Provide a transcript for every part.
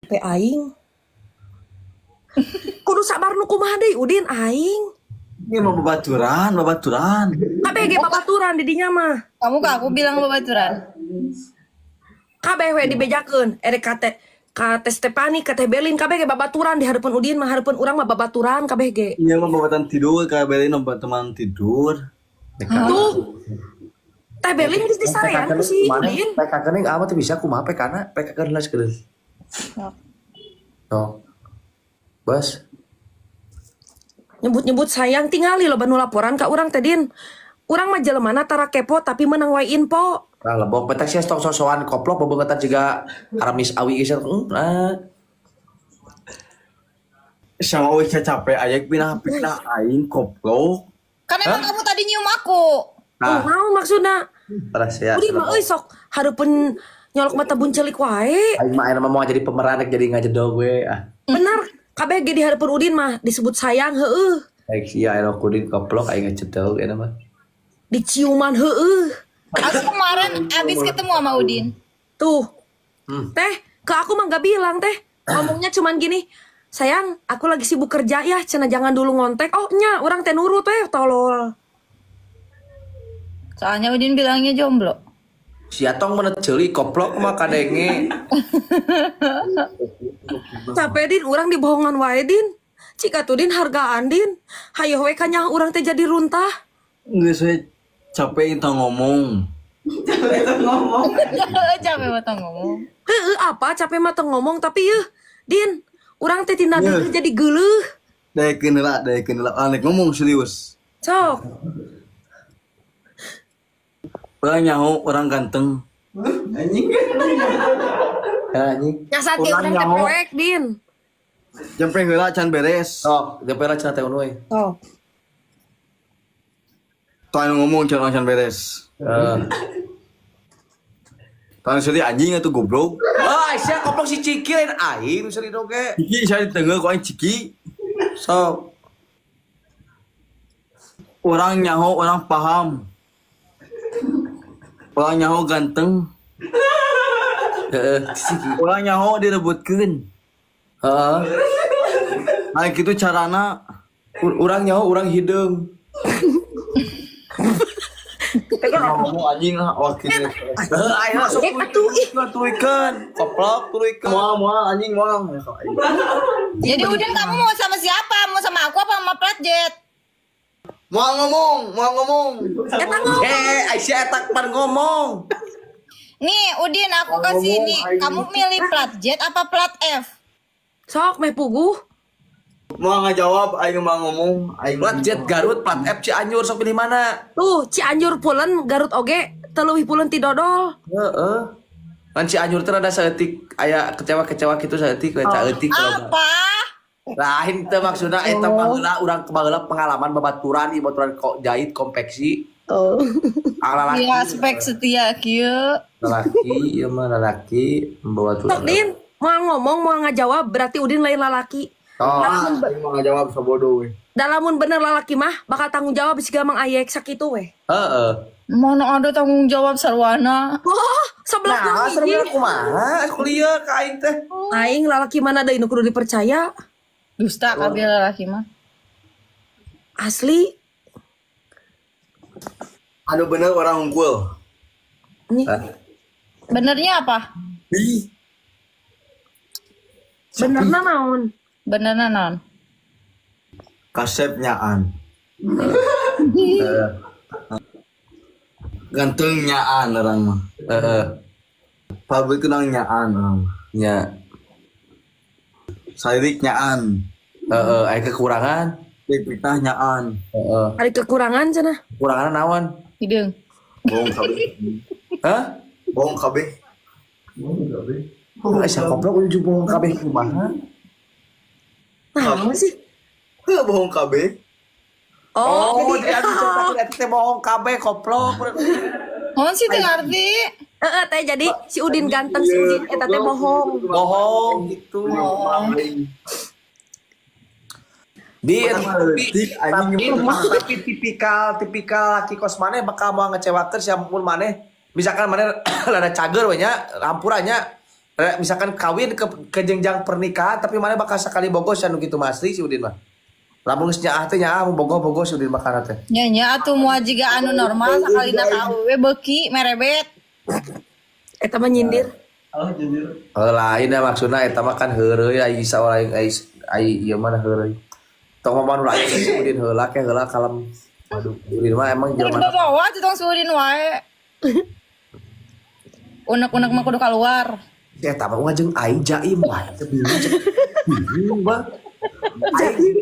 Pe aing. Kudu sabar nu kumaha deui Udin aing. Ini mau babaturan. Kabeh ge babaturan di dinya mah. Kamu ke aku bilang babaturan. Kabeh we dibejakeun. Kate Stefani, kate Belin kabeh ge babaturan di hareupeun Udin mah hareupeun urang mah babaturan kabeh ge. Iya mau babatan tidur, kayak beli nomor teman tidur. Tuh. Teh Belin geus disarean ku si Udin. PK kening apa tuh bisa kumaha PK-na? PK keunlas keun. Sok. Bos. Nyebut-nyebut sayang tingali loba nu laporan ka urang teh Din. Urang mah jelemana tara kepo tapi menang wae info. Nah, lebok petak sih stok sosokan koplok bobogotan juga aramis awi geus. Sama wis capek aya pindah aing koplok. Kan emang kamu tadi nyium aku. Oh, naon maksudna? Terus ya. Udin mah euy sok hareupeun nyolok mata buncelik wae. Aing mah ayeuna mau jadi pemeran jadi ngajedog we. Bener, kabeh ge di hareupeun Udin mah disebut sayang heueuh. Baik sia aya kudin koplok aing ngajedog eta mah. Diciuman heueuh. Aku kemarin abis ketemu sama Udin. Tuh. Teh, ke aku mah gak bilang teh. Ngomongnya cuman gini, sayang, aku lagi sibuk kerja ya, cenah jangan dulu ngontek. Oh nya, orang teh nurut teh, tolol. Soalnya Udin bilangnya jomblo. Si Atong menet ceuli koplok mah kadenge. Capek Din, orang dibohongan wae Din. Cika tuh Din hargaan Din. Hayo we kanya orang teh jadi runtah. Geus we capek entah ngomong. Capek banget ngomong. Heueuh apa capek mah teu ngomong tapi yeuh Din, urang teh tina deui jadi geuleuh. Daekeun heula anek ngomong serius. Sok. Orang nyaho orang ganteng. Anjing. Nyasar ke urang teh nyaho. poek Din. Jempre heula can beres. Sok, depela cenah teh we. Sok. Tuan ngomong can beres. Tuan seri anjing atuh goblok. Ah, sia koplok si Ciki lain aing seri doge. Ciki saya ditengah ku aing Ciki. Sok. Orang nyaho orang paham. Orang nyaho ganteng. Heeh, Ciki. Orang nyaho direbutkeun. Heeh. Aya kitu carana. Urang nyaho urang hideung. Ngomong anjing wakil. Ayo sok turikeun. Koplok turikeun. Moal anjing moal. Jadi Udin kamu mau sama siapa? Mau sama aku apa sama Pratjet? Moal ngomong. Eta ngomong. Aisyah etak pan ngomong. Nih Udin aku kasih ini. Kamu milih Pratjet apa Plat F? Sok meh puguh. Moal ngajawab aing mah ngomong. Aing Plat Jet Garut, Plat F Cianjur sok pilih mana? Tuh, Cianjur pulen, Garut oge, teu leuwih pulen ti dodol. Heeh. Kan Cianjur teh ada saeutik aya kecewa gitu saeutik we saeutik Apa? lain teh maksudna eta baheula urang kebaheula pengalaman babaturan ieu baturan jahit konveksi. Oh. Lalaki. Iya spek setia kieu. Lalaki ieu mah lalaki membawa Sok turan. Din, mau ngomong mau ngajawab berarti Udin lain lalaki. Oh, aing mah ngajawab sabodo we. Dalamun bener lalaki mah bakal tanggung jawab siga Mang Ayek sakitu we. heeh. Mana ada tanggung jawab sarwana? Oh, sebelah Nah, hiji. sebenarnya kumaha kuliah ka aing teh. Aing lalaki mana deui nu kudu dipercaya? Dusta kabeh laki mah. Asli. Anu bener orang unggul. Nih, Benernya apa? Ih, benerna naon? Benernya non. kasep nyaan. Ganteng nyaan orang mah. Heeh. Pabrik kenang nyaan orang mah. Nya. Sairik nyaan. Heeh, aya kekurangan. Fitnah nyaan. Heeh. Ada kekurangan cenah. Kekurangan naon? Hideung. Bohong kabeh. Hah? Bohong kabeh. Oh, asa koplok ujug bohong kabeh kumaha? Naon sih? Heuh bohong kabeh. Oh, Jadi anu cerita eta teh bohong kabeh koplok. Oh sih teu ngarti. heeh teh jadi si Udin ganteng si Udin eta teh bohong. Bohong gitu. Di tapi tipikal laki kos maneh bakal mau ngecewakeun siapapun maneh. Misalkan maneh rada cager we nya, hampurannya Misalkan kawin ke jenjang pernikahan tapi mana bakal sekali bogos anu kitu Mas Asli si Udin mah. Lamun geus nyaah teh nyaah bogoh-bogoh si Udin makan teh. Nya atuh moal jiga anu normal sakalina ka awewe beuki merebet. Eta mah nyindir. Lain ya maksudna eta mah kan heureuy ai saolaing ai ieu mah heureuy. Tong mah nu lain si Udin heula ke heula kalem. Aduh, Udin mah emang jelema. Udah bawa tuh tong suudin wae. Unek-unek mah kudu keluar. Ya tambah ngajeng aing jaim mah teh bingung bang.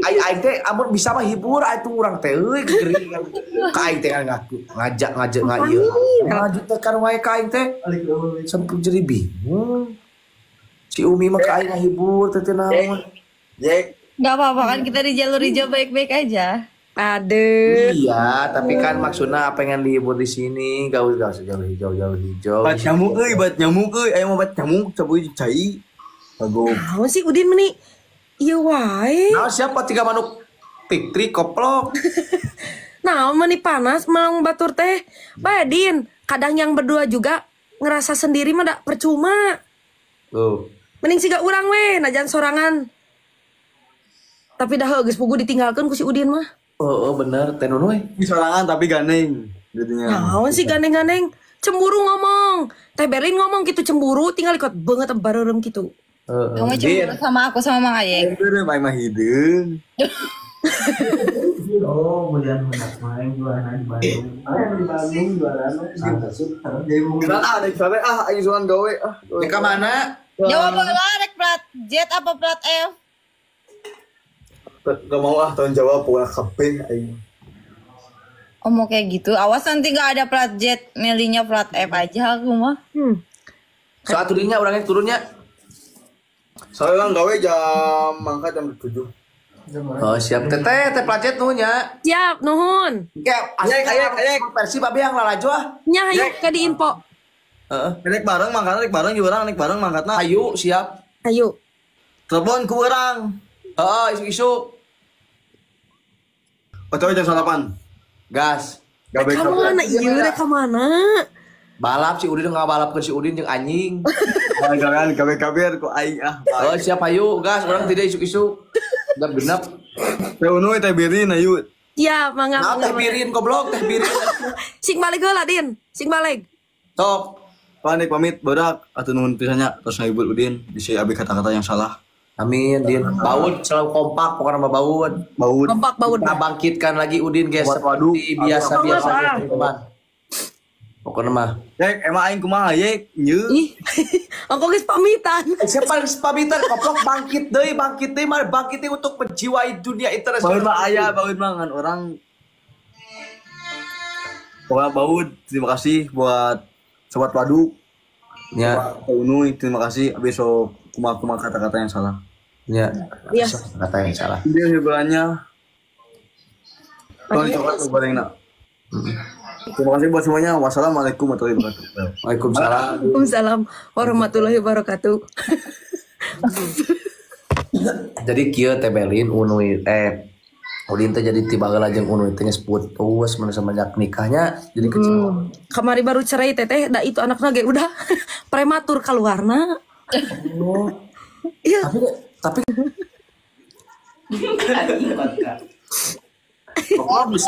Aing teh amun bisa mah hibur atuh urang teh euy geuring ka aing teh ngajak ieu. Ngajak teh kan wae ka aing teh sampun jadi bingung. Si Umi mah ka aing ngahibur teh teh naon. Jek. Gak apa-apa kan kita di jalur hijau baik-baik aja. Aduh. Iya, tapi kan maksudnya pengen libur di sini, gak usah jauh hijau. Bat nyamuk euy, aya mah bat nyamuk sabuy cai. Bago. Naon sih Udin meni? Ieu wae. Nah, siapa tiga manuk Fikri koplok. Naon meni panas mang batur teh. Badin, kadang yang berdua juga ngerasa sendiri mah da percuma. Tuh. Mending siga urang we, najan sorangan. Tapi dah geus pugu ditinggalkeun ku si Udin mah. Oh bener, teh Nunu Sorangan tapi gandeng. Jadinya. Naon sih gandeng-gandeng? Cemburu ngomong. Teh Berlin ngomong gitu cemburu tinggal ikut banget bareng gitu. Kamu cemburu sama aku sama Mang Ayek. Bener mah hideung. Oh, kemudian hendak main jualan di Bandung. Di Bandung jualan Ada sabe aing soan gawe Ke mana? Jawab lah rek plat jet apa plat F? Gak mau tahun jawab pokoknya kabeh aing. Oh mau kayak gitu. Awas nanti gak ada plat jet, milihnya plat F aja aku mah. Soal turunnya orangnya turunnya. Saya lang gawe jam mangkat jam 7. Oh siap teh plajet nunya. Siap, nuhun. Kayak Ayek. versi babe yang lalaju ah. Nya ayo ke di info. Nek bareng mangkat nek bareng urang nek bareng mangkatna. Ayo siap. Ayo. Telepon ku urang. Isu-isu. Atau jam 8. Gas. Gawe Ka mana ieu rek ka mana? Balap si Udin ngabalapkeun si Udin jeung anjing. Jangan gawe ku aing Oh siap ayo gas orang tidak isu-isu. Genap. Teh Unu teh Birin ayo. Siap, mangga. Nah, teh birin goblok, teh birin. Sing balik heula Din. Sing balik. Sok. Panik pamit badak atuh nuhun pisannya terus ngibul Udin bisi abi kata-kata yang salah. Amin, Din. Baut selalu kompak pokoknya sama baut. Baut. Kompak baut. Kita bangkitkan lagi Udin guys. Waduh. Seperti biasa-biasa teman. Pokoknya mah. Cek emang aing kumaha ye nyeu. Ih. Aku geus pamitan. Siapa yang pamitan koplok bangkit deui mah bangkit deui untuk menjiwai dunia Baut internasional. mah aya, baut mah ngan orang. Pokoknya baut, terima kasih buat sobat waduk. Ya, Teh Unu terima kasih abis so kumaha kata-kata yang salah. ya. Iya. Kata yang salah. Dia hiburannya. Tolong coba tuh gorengna. Terima kasih buat semuanya. Wassalamualaikum warahmatullahi wabarakatuh. Waalaikumsalam. Waalaikumsalam warahmatullahi wabarakatuh. Jadi kieu teh Belin Unui Udin teh jadi tiba heula jeung Unui teh geus putus mana semenjak nikahnya jadi kecewa. Kamari baru cerai teteh, da itu anaknya ge udah prematur keluarna. Oh. Iya. Tapi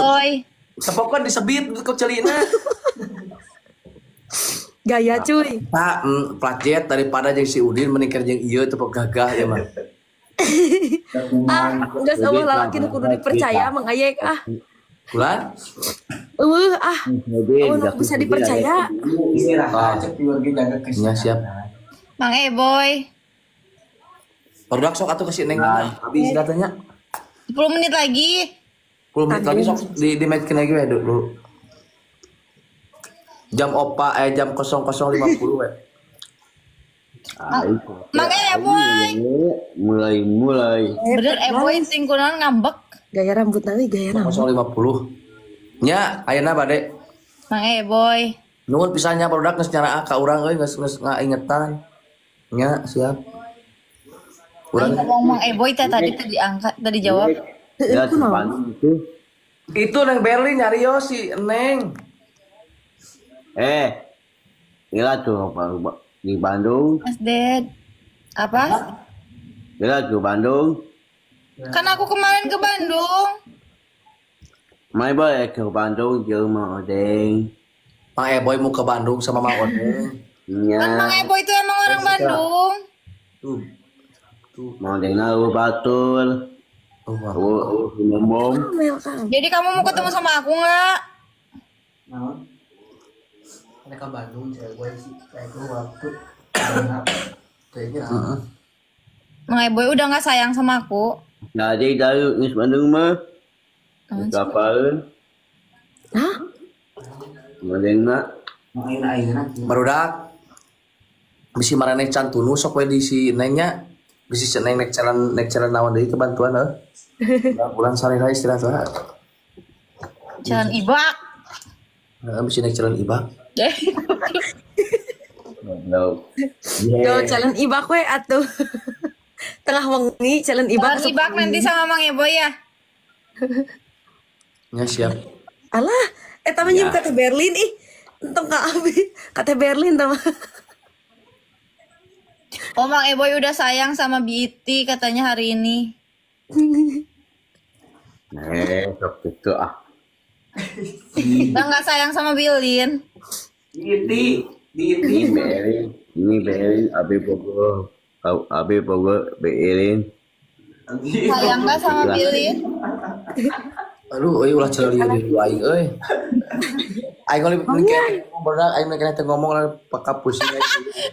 Oi. Sepokon disebit ke celina. Gaya cuy. Pak, plajet daripada jeung si Udin menikah jeung ieu teu gagah ya mah. Geus eueuh lalaki nu kudu dipercaya Mang Ayek Bulan? nu bisa dipercaya. Ya siap. Mang Boy. Produk sok atuh kasih Neng. Habis datanya. 10 menit lagi. 10 menit lagi sok di match-keun lagi we dulu. Jam 00.50 we. Mang Boy. mulai Bener Boy sing kunaon ngambek. Gaya rambut nanti gaya rambut. 00.50. Nya ayeuna bade. Mang Boy. Nuhun pisannya produk geus nyaraah ka urang euy geus ngaingetan. Nya siap. Urang ngomong Mang Boy tadi diangkat tadi jawab. ya depan itu Itu Neng Berlin nyarios si Neng. inilah tuh Di Bandung. Mas Ded. Apa? Kira ke Bandung. Kan aku kemarin ke Bandung. Mai boleh ke Bandung jeung Mang Odeng. Mang Eboy mau ke Bandung sama Mang Odeng. Kan Mang Nya. Ebo itu emang orang Bandung. Tuh. Mang Odeng na batur. Ngomong. Mel Kang. Jadi kamu mau ketemu sama aku nggak? Nah, ada ke Bandung cewek sih kayak gue waktu kayaknya Mang Ebo udah nggak sayang sama aku. Jadi dari Nis Bandung mah. Kapaeun. Hah? Mang Odeng na. main nanti Barudak. Bisi marane can tunu sok we di si nengnya. Bisi si neng nek jalan naon deui kebantuan heuh. Bulan sare-sare istirahat lah. Jalan Ibak. Bisi nek jalan ibak. No. Yo jalan ibak we atuh. Tengah wengi jalan ibak. Jalan Ibak nanti sama Mang Ebo ya. Nya siap. Alah, eta mah nyium kata Berlin ih. Entong ka abi. Kata Berlin tah. Oh Mang Ebo udah sayang sama Biti katanya hari ini. Sok itu ah. Udah nggak sayang sama Bilin. Ini Berin, Abi Bogor, Berin. Sayang nggak sama Bilin? Aduh, ulah celali di aing euy. Aing ngomong mikir bener aing mikir teh ngomong lah peka pusing.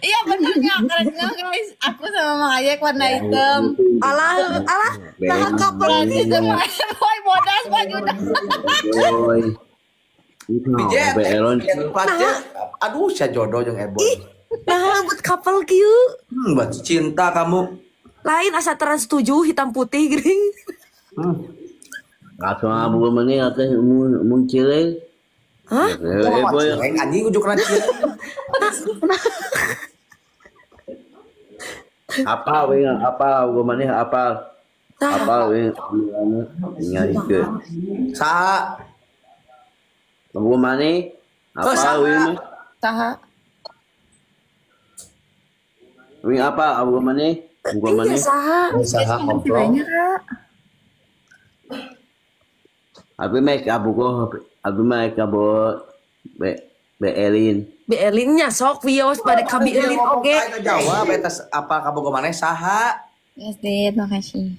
Iya benernya karena guys aku sama Mang Ayek warna hitam. Alah, nah kapal Berarti itu Mang Ebo bodas baju dah. Boy. Bijet. Beron. Aduh, sia jodoh jeung Eboy. nah buat kapal kieu. Buat cinta kamu. Lain asa Trans 7 hitam putih geuning. Atau abu mana atau muncul. Hah? Boy. Aing anjing ujuk ranci. Apa we apa abu mana apa? Apa we nyari ke. Saha? Abu mana? Apa we? Taha. We apa abu mana? Abu mana? Saha? Saha komplot. Abi make abu Beelin. Beelinnya sok wios pada kabielin oge. Aing jawab eta apa kabogo maneh saha? Yes, Ded, makasih.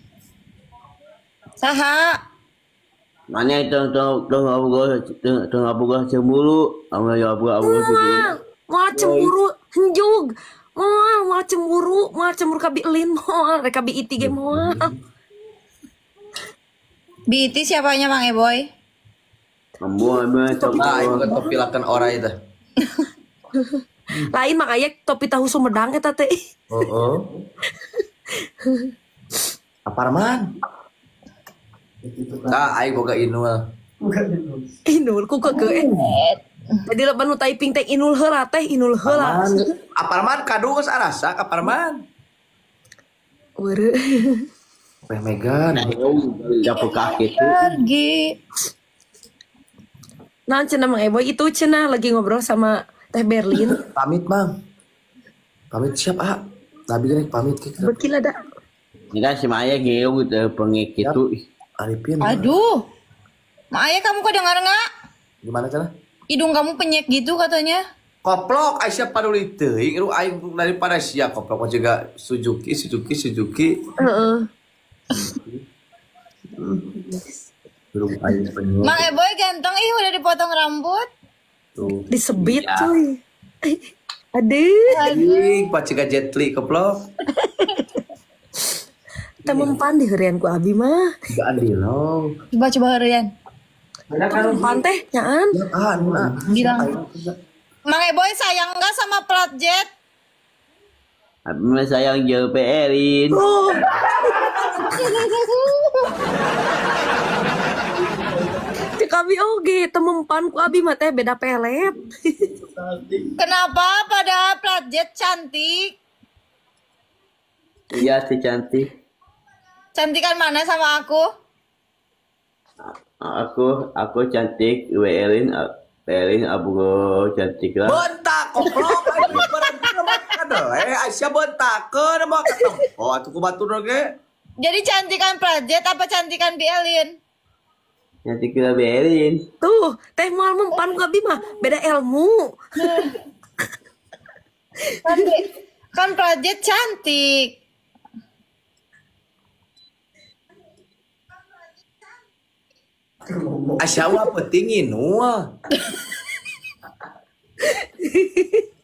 Saha. Mana itu tong abu cemburu. Amu abu Mau cemburu henjug. Mau cemburu kabielin mau rek kabi iti ge mau. Biti siapanya Mang Eboy? Ambu Nah, aing ketok pilakan ora itu. Lain makanya topi tahu Sumedang eta teh. Heeh. Aparman. Nah, aing boga inul. Inul ku keukeun. Jadi leban nu typing teh inul heula teh inul heula. Aparman kadus arasa Aparman. Weureu. Weh Megan. dapur kaki itu. Pergi. Nah cenah Mang Eboy itu cenah lagi ngobrol sama Teh Berlin. Pamit, Mang. Pamit siap, ah. Nabi gini pamit kita. Bekil ada. Ini kan si Maya geung gitu pengik itu. Arifin. Aduh. Mang Ayek kamu kedengar nggak? Gimana cara? Hidung kamu penyek gitu katanya. Koplok, Aisyah paduli teuing. Lu aing daripada sia koplok juga Suzuki. Heeh. Belum aing penuh. Mang Eboy ganteng ih udah dipotong rambut. Tuh. Disebit cuy. Aduh. Aing paciga Jet Li koplok. Kita mempan di herian ku abi mah. Gak andilo. Coba Rian. Mempan teh nyaan. Ah, nah. Bilang. Mang Eboy sayang nggak sama plat jet? Abi mah sayang jeung Beelin. Oh. Cek abi oge temempan ku abi mah teh beda pelet. Kenapa pada plat jet cantik? Iya si cantik. Cantikan mana sama aku? Aku cantik, Beelin abu cantik lah. Bentak koplok. Aing berhenti Aisyah bentakeun mah katong. Oh atuh ku batur oge. Jadi cantikan Prajet apa cantikan Bielin? Nanti kita berin. Tuh, teh moal mempan gabi mah beda ilmu. Kan Prajet cantik. Aisyah mah penting inul.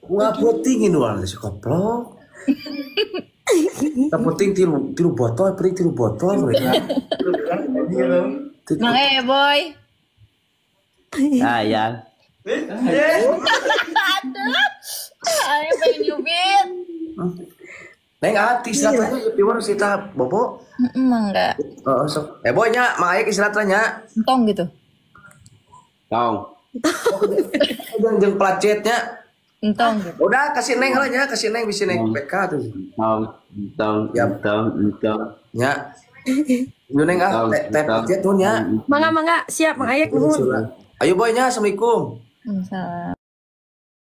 Wah penting inul si koplok. Tak penting tilu botol, penting tilu botol mereka. Mang boy. Sayang. Ayo pengen nyubit. Neng hati istirahat aja piwar sita bobo. Emang enggak. Heeh sok. Boy nya, Mang Aik istirahat nya. Entong gitu. Tong. Jeung placetnya. Entong gitu. Udah kasih Neng lah nya, kasih Neng bisa Neng PK tuh. Tong. Nya. Lu Neng ah teh placet tuh nya. Mangga siap Mang Ayek nuhun. Ayo boy nya, assalamualaikum. Salam.